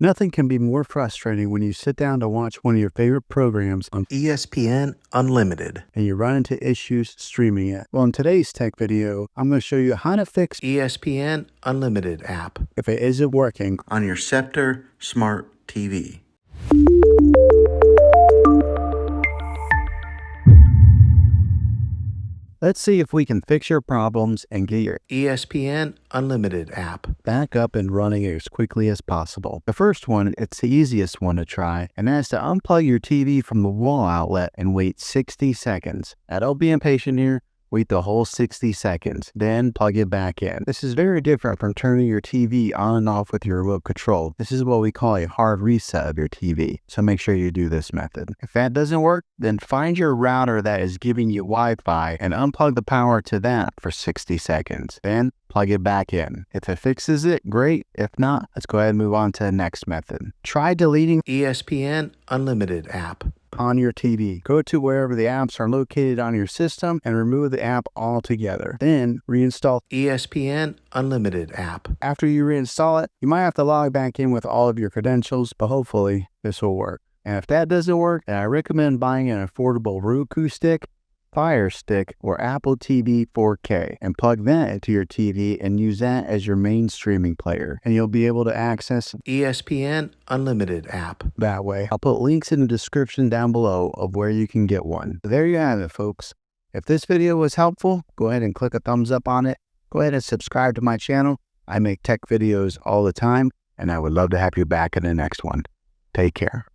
Nothing can be more frustrating when you sit down to watch one of your favorite programs on ESPN Unlimited. and you run into issues streaming it. Well, in today's tech video, I'm going to show you how to fix ESPN Unlimited app if it isn't working. on your Sceptre Smart TV. Let's see if we can fix your problems and get your ESPN Unlimited app. back up and running as quickly as possible. The first one, it's the easiest one to try, and that's to unplug your TV from the wall outlet and wait 60 seconds. Now, don't be impatient here. Wait the whole 60 seconds, then plug it back in. This is very different from turning your TV on and off with your remote control. This is what we call a hard reset of your TV, so make sure you do this method. If that doesn't work, then find your router that is giving you Wi-Fi and unplug the power to that for 60 seconds. Then plug it back in. If it fixes it, great. If not, let's go ahead and move on to the next method. Try deleting ESPN Unlimited app on your TV. Go to wherever the apps are located on your system and remove the app altogether. Then reinstall ESPN Unlimited app. After you reinstall it, you might have to log back in with all of your credentials, but hopefully this will work. And if that doesn't work, then I recommend buying an affordable Roku stick, Fire Stick, or Apple TV 4K and plug that into your TV and use that as your main streaming player. And you'll be able to access ESPN Unlimited app that way. I'll put links in the description down below of where you can get one. There you have it, folks. If this video was helpful, go ahead and click a thumbs up on it. Go ahead and subscribe to my channel. I make tech videos all the time, and I would love to have you back in the next one. Take care.